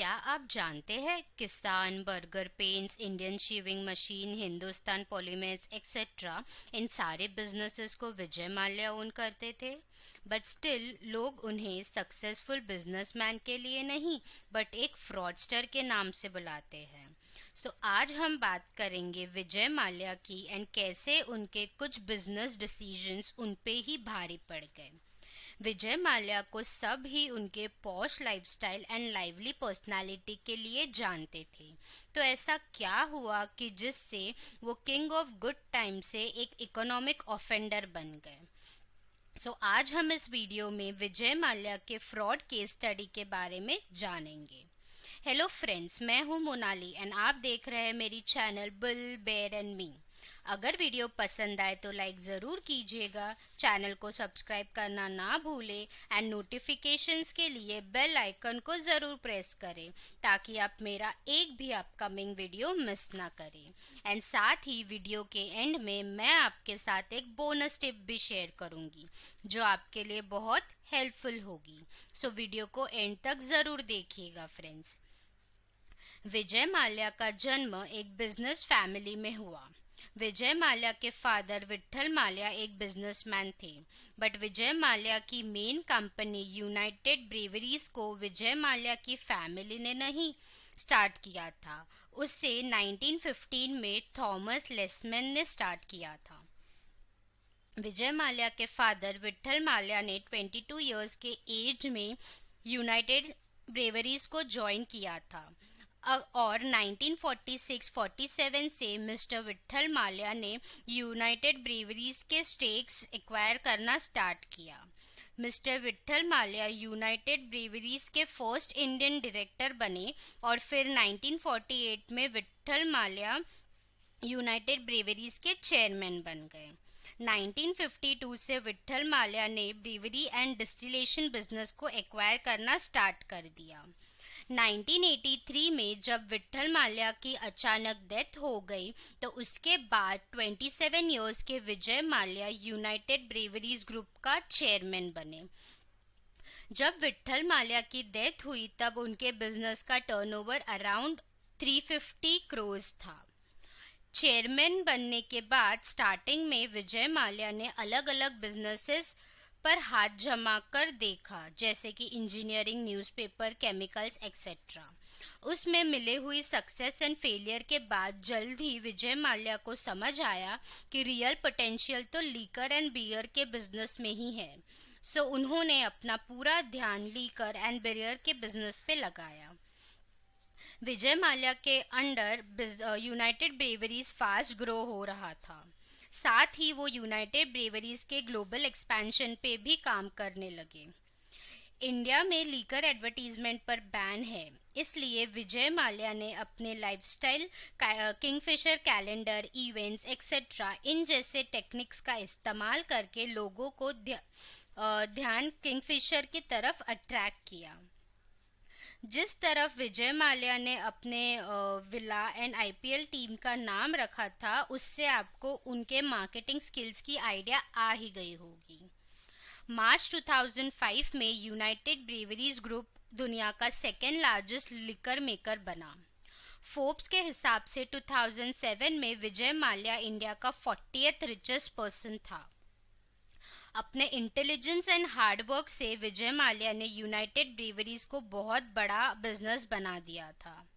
क्या आप जानते हैं Kissan, Berger paints, Indian shaving machine, Hindustan polymers etcetera इन सारे बिजनेसेस को विजय माल्या ओन करते थे। बट स्टिल लोग उन्हें सक्सेसफुल बिजनेसमैन के लिए नहीं बट एक फ्रॉडस्टर के नाम से बुलाते हैं। आज हम बात करेंगे विजय माल्या की एंड कैसे उनके कुछ बिजनेस डिसीजंस उन पे ही भारी पड़ गए। विजय माल्या को सब ही उनके posh lifestyle and lively personality के लिए जानते थे। तो ऐसा क्या हुआ कि जिससे वो किंग ऑफ गुड टाइम से एक इकोनॉमिक ऑफेंडर बन गए। आज हम इस वीडियो में विजय माल्या के फ्रॉड केस स्टडी के बारे में जानेंगे। हेलो फ्रेंड्स, मैं हूं मोनाली एंड आप देख रहे हैं मेरी channel bull bear and me. अगर वीडियो पसंद आए तो लाइक ज़रूर कीजिएगा, चैनल को सब्सक्राइब करना ना भूलें एंड नोटिफिकेशंस के लिए बेल आइकन को ज़रूर प्रेस करें ताकि आप मेरा एक भी अपकमिंग वीडियो मिस ना करें। एंड साथ ही वीडियो के एंड में मैं आपके साथ एक बोनस टिप भी शेयर करूंगी जो आपके लिए बहुत हेल्पफुल होगी। वीडियो को एंड तक ज़रूर देखिएगा फ्रेंड्स। विजय माल्या का जन्म एक बिजनेस फैमिली में हुआ। विजय माल्या के फादर विट्ठल माल्या एक बिजनेसमैन थे, बट विजय माल्या की मेन कंपनी यूनाइटेड ब्रेवरीज को विजय माल्या की फैमिली ने नहीं स्टार्ट किया था। उससे 1915 में थॉमस लेसमैन ने स्टार्ट किया था। विजय माल्या के फादर विट्ठल माल्या ने 22 इयर्स के एज में यूनाइटेड ब्रेवरीज को ज्वाइन किया था और 1946-47 से मिस्टर विट्ठल माल्या ने यूनाइटेड ब्रेवरीज के स्टेक्स एक्वायर करना स्टार्ट किया। Mister Vitthal Mallya United breweries के फर्स्ट इंडियन डायरेक्टर बने और फिर 1948 में विट्ठल माल्या यूनाइटेड ब्रेवरीज के चेयरमैन बन गए। 1952 से विट्ठल माल्या ने ब्रेवरी एंड डिस्टिलेशन बिजनेस को एक्वायर करना स्टार्ट कर दिया। 1983 में जब विट्ठल माल्या की अचानक डेथ हो गई तो उसके बाद 27 इयर्स के Vijay Mallya United breweries group का चेयरमैन बने। जब विट्ठल माल्या की डेथ हुई तब उनके बिजनेस का टर्नओवर अराउंड 350 करोड़ था। चेयरमैन बनने के बाद स्टार्टिंग में विजय माल्या ने अलग अलग बिजनेसेस पर हाथ जमा कर देखा, जैसे कि इंजीनियरिंग, न्यूज़पेपर, केमिकल्स एक्सेट्रा। उसमें मिले हुई सक्सेस एंड फेलियर के बाद जल्द ही विजय माल्या को समझ आया कि रियल पोटेंशियल तो लीकर एंड बियर के बिजनेस में ही है। उन्होंने अपना पूरा ध्यान लीकर एंड बियर के बिजनेस पे लगाया। विजय माल्या के under United breweries fast grow हो रहा था। साथ ही वो यूनाइटेड ब्रेवरीज के ग्लोबल एक्सपेंशन पे भी काम करने लगे। इंडिया में लीकर एडवर्टीजमेंट पर बैन है, इसलिए विजय माल्या ने अपने lifestyle, Kingfisher calendar, events etcetera इन जैसे टेक्निक्स का इस्तेमाल करके लोगों को ध्यान किंगफिशर की तरफ अट्रैक्ट किया। जिस तरफ विजय माल्या ने अपने विला एंड आईपीएल टीम का नाम रखा था, उससे आपको उनके मार्केटिंग स्किल्स की आइडिया आ ही गई होगी। मार्च 2005 में यूनाइटेड ब्रेवरीज ग्रुप दुनिया का सेकेंड लार्जेस्ट लिकर मेकर बना। फोर्ब्स के हिसाब से 2007 में विजय माल्या इंडिया का 40th रिचेस्ट पर्सन था। अपने इंटेलिजेंस एंड हार्डवर्क से विजय माल्या ने यूनाइटेड ब्रेवरीज को बहुत बड़ा बिजनेस बना दिया था।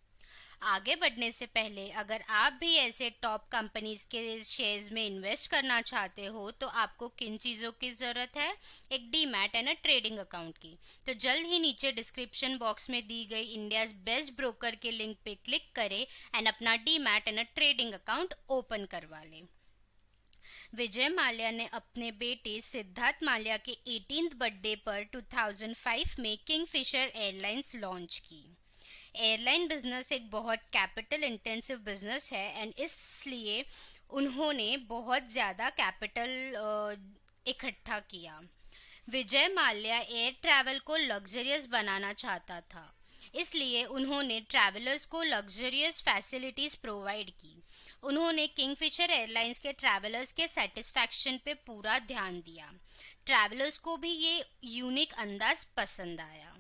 आगे बढ़ने से पहले अगर आप भी ऐसे टॉप कंपनीज के शेयर्स में इन्वेस्ट करना चाहते हो तो आपको किन चीज़ों की ज़रूरत है? एक डीमैट एंड ट्रेडिंग अकाउंट की। तो जल्द ही नीचे डिस्क्रिप्शन बॉक्स में दी गई इंडियाज बेस्ट ब्रोकर के लिंक पे क्लिक करें एंड अपना demat and trading account open करवा लें। विजय माल्या ने अपने बेटे सिद्धार्थ माल्या के 18th बर्थडे पर 2005 में किंगफिशर एयरलाइंस लॉन्च की। एयरलाइन बिजनेस एक बहुत कैपिटल इंटेंसिव बिजनेस है एंड इसलिए उन्होंने बहुत ज़्यादा कैपिटल इकट्ठा किया। विजय माल्या एयर ट्रैवल को लग्जरियस बनाना चाहता था, इसलिए उन्होंने ट्रैवलर्स को लग्जरियस फैसिलिटीज़ प्रोवाइड की। उन्होंने किंगफिशर एयरलाइंस के ट्रैवलर्स के सेटिस्फैक्शन पे पूरा ध्यान दिया। ट्रैवलर्स को भी ये यूनिक अंदाज पसंद आया।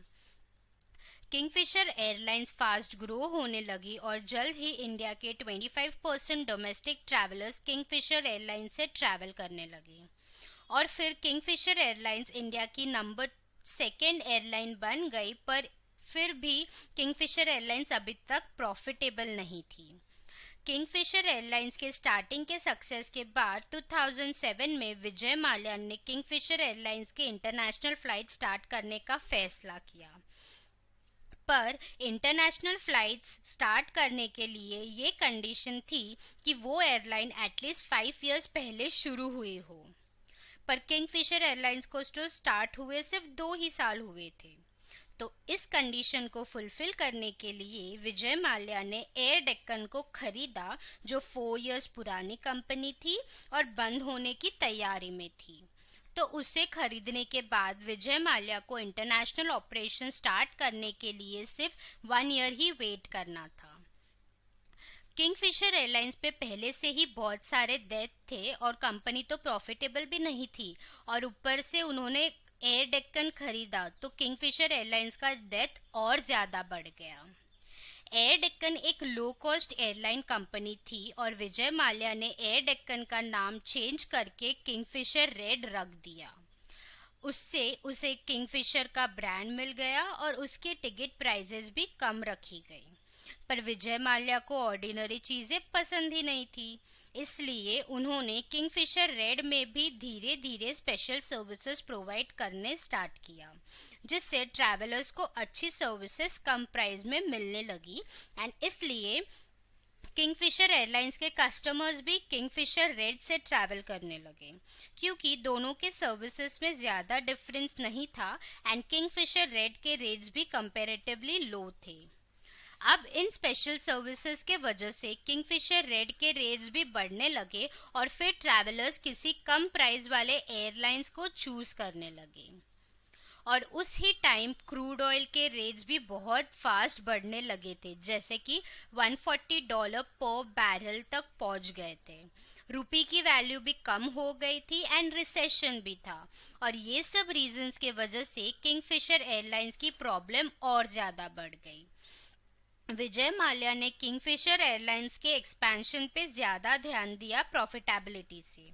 किंगफिशर एयरलाइंस फास्ट ग्रो होने लगी और जल्द ही इंडिया के 25% डोमेस्टिक ट्रैवलर्स किंगफिशर एयरलाइंस से ट्रैवल करने लगे। और फिर किंगफिशर एयरलाइंस इंडिया की नंबर सेकेंड एयरलाइन बन गई, पर फिर भी किंगफिशर एयरलाइंस अभी तक प्रॉफिटेबल नहीं थी। किंगफिशर एयरलाइंस के स्टार्टिंग के सक्सेस के बाद 2007 में विजय माल्या ने किंगफिशर एयरलाइंस के इंटरनेशनल फ्लाइट स्टार्ट करने का फैसला किया। पर इंटरनेशनल फ्लाइट्स स्टार्ट करने के लिए ये कंडीशन थी कि वो एयरलाइन एटलीस्ट 5 इयर्स पहले शुरू हुई हो। पर किंगफिशर एयरलाइंस को जो स्टार्ट हुए सिर्फ 2 ही साल हुए थे। तो इस कंडीशन को फुलफिल करने के लिए विजय माल्या ने एयर डेक्कन को खरीदा, जो 4 इयर्स पुरानी कंपनी थी और बंद होने की तैयारी में थी। तो उसे खरीदने के बाद विजय माल्या को इंटरनेशनल ऑपरेशन स्टार्ट करने के लिए सिर्फ 1 ईयर ही वेट करना था। किंगफिशर एयरलाइंस पे पहले से ही बहुत सारे डेट थे और कंपनी तो प्रॉफिटेबल भी नहीं थी, और ऊपर से उन्होंने एयर डेक्कन खरीदा, तो किंगफिशर एयरलाइंस का डेट और ज़्यादा बढ़ गया। एयर डेक्कन एक लो कॉस्ट एयरलाइन कंपनी थी और विजय माल्या ने एयर डेक्कन का नाम चेंज करके किंगफिशर रेड रख दिया। उससे उसे किंगफिशर का ब्रांड मिल गया और उसकी टिकट प्राइजेस भी कम रखी गई। पर विजय माल्या को ऑर्डिनरी चीज़ें पसंद ही नहीं थी, इसलिए उन्होंने किंगफिशर रेड में भी धीरे धीरे स्पेशल सर्विसेज प्रोवाइड करने स्टार्ट किया, जिससे ट्रैवलर्स को अच्छी सर्विसेज कम प्राइस में मिलने लगी। एंड इसलिए किंगफिशर एयरलाइंस के कस्टमर्स भी किंगफिशर रेड से ट्रैवल करने लगे, क्योंकि दोनों के सर्विसेज में ज़्यादा डिफरेंस नहीं था एंड किंगफिशर रेड के रेट्स भी कंपैरेटिवली लो थे। अब इन स्पेशल सर्विसेज के वजह से किंगफिशर रेड के रेट्स भी बढ़ने लगे और फिर ट्रैवलर्स किसी कम प्राइस वाले एयरलाइंस को चूज करने लगे। और उस ही टाइम क्रूड ऑयल के रेट्स भी बहुत फास्ट बढ़ने लगे थे, जैसे कि $140 पर बैरल तक पहुंच गए थे। रुपी की वैल्यू भी कम हो गई थी एंड रिसेशन भी था, और ये सब रीजंस के वजह से किंगफिशर एयरलाइंस की प्रॉब्लम और ज़्यादा बढ़ गई। विजय माल्या ने किंगफिशर एयरलाइंस के एक्सपेंशन पे ज़्यादा ध्यान दिया प्रॉफिटेबिलिटी से,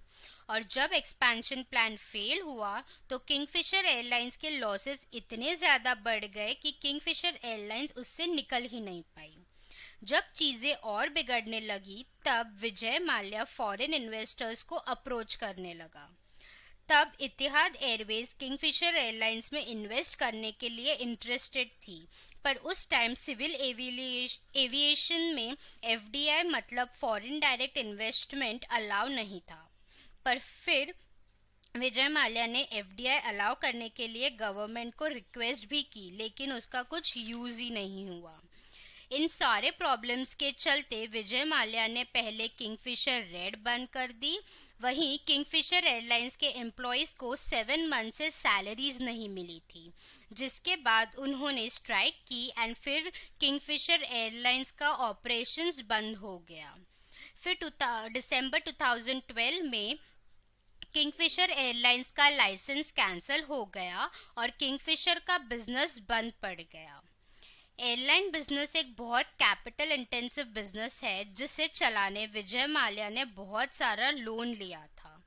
और जब एक्सपेंशन प्लान फेल हुआ तो किंगफिशर एयरलाइंस के लॉसेस इतने ज़्यादा बढ़ गए कि किंगफिशर एयरलाइंस उससे निकल ही नहीं पाई। जब चीज़ें और बिगड़ने लगी तब विजय माल्या फॉरेन इन्वेस्टर्स को अप्रोच करने लगा। तब इतिहाद एयरवेज किंगफिशर एयरलाइंस में इन्वेस्ट करने के लिए इंटरेस्टेड थी, पर उस टाइम सिविल एविएशन में एफडीआई मतलब फॉरेन डायरेक्ट इन्वेस्टमेंट अलाउ नहीं था। पर फिर विजय माल्या ने एफडीआई अलाउ करने के लिए गवर्नमेंट को रिक्वेस्ट भी की, लेकिन उसका कुछ यूज ही नहीं हुआ। इन सारे प्रॉब्लम्स के चलते विजय माल्या ने पहले किंगफिशर रेड बंद कर दी। वहीं किंगफिशर एयरलाइंस के एम्प्लॉयज़ को 7 मंथ से सैलरीज नहीं मिली थी, जिसके बाद उन्होंने स्ट्राइक की एंड फिर किंगफिशर एयरलाइंस का ऑपरेशंस बंद हो गया। फिर दिसंबर 2012 में किंगफिशर एयरलाइंस का लाइसेंस कैंसिल हो गया और किंगफिशर का बिजनेस बंद पड़ गया। एयरलाइन बिजनेस एक बहुत कैपिटल इंटेंसिव बिजनेस है, जिसे चलाने विजय माल्या ने बहुत सारा लोन लिया था।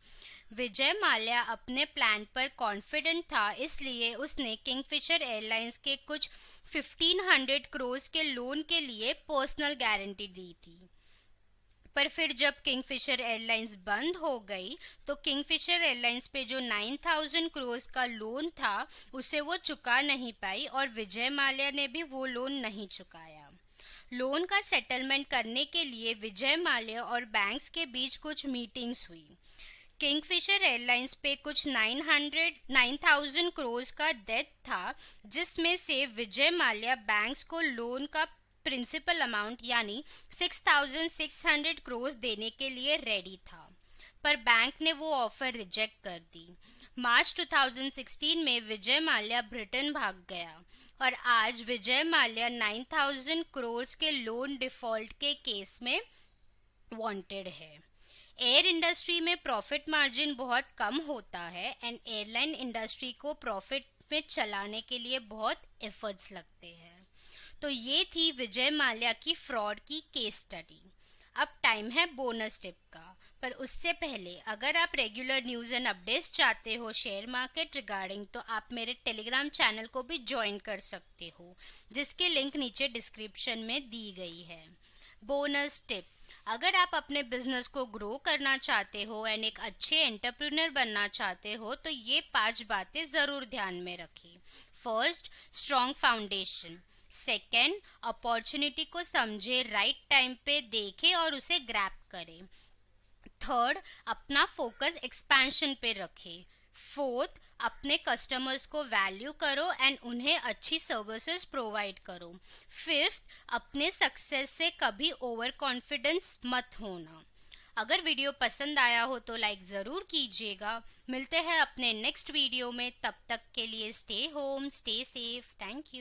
विजय माल्या अपने प्लान पर कॉन्फिडेंट था, इसलिए उसने किंगफिशर एयरलाइंस के कुछ 1500 करोड़ के लोन के लिए पर्सनल गारंटी दी थी। पर फिर जब किंगफिशर एयरलाइंस बंद हो गई तो किंगफिशर एयरलाइंस पे जो 9000 करोड़ का लोन था उसे वो चुका नहीं पाई, और विजय माल्या ने भी वो लोन नहीं चुकाया। लोन का सेटलमेंट करने के लिए विजय माल्या और बैंक्स के बीच कुछ मीटिंग्स हुई। किंगफिशर एयरलाइंस पे कुछ 9000 करोड़ का डेट था, जिसमें से विजय माल्या बैंक्स को लोन का प्रिंसिपल अमाउंट यानी 6600 करोड़ देने के लिए रेडी था, पर बैंक ने वो ऑफर रिजेक्ट कर दी। मार्च 2016 में विजय माल्या ब्रिटेन भाग गया और आज विजय माल्या 9000 करोड़ के लोन डिफॉल्ट के केस में वांटेड है। एयर इंडस्ट्री में प्रॉफिट मार्जिन बहुत कम होता है एंड एयरलाइन इंडस्ट्री को प्रॉफिट में चलाने के लिए बहुत एफर्ट्स लगते हैं। तो ये थी विजय माल्या की फ्रॉड की केस स्टडी। अब टाइम है बोनस टिप का। पर उससे पहले अगर आप रेगुलर न्यूज़ एंड अपडेट्स चाहते हो शेयर मार्केट रिगार्डिंग, तो आप मेरे टेलीग्राम चैनल को भी ज्वाइन कर सकते हो, जिसकी लिंक नीचे डिस्क्रिप्शन में दी गई है। बोनस टिप, अगर आप अपने बिजनेस को ग्रो करना चाहते हो एंड एक अच्छे एंटरप्रेन्योर बनना चाहते हो, तो ये 5 बातें ज़रूर ध्यान में रखें। First, strong foundation. Second, opportunity को समझे, राइट टाइम पे देखे और उसे ग्रैब करें। थर्ड, अपना फोकस एक्सपेंशन पे रखें। फोर्थ, अपने कस्टमर्स को वैल्यू करो एंड उन्हें अच्छी सर्विसेज प्रोवाइड करो। फिफ्थ, अपने सक्सेस से कभी ओवर कॉन्फिडेंस मत होना। अगर वीडियो पसंद आया हो तो लाइक ज़रूर कीजिएगा। मिलते हैं अपने नेक्स्ट वीडियो में, तब तक के लिए stay home, stay safe. Thank you.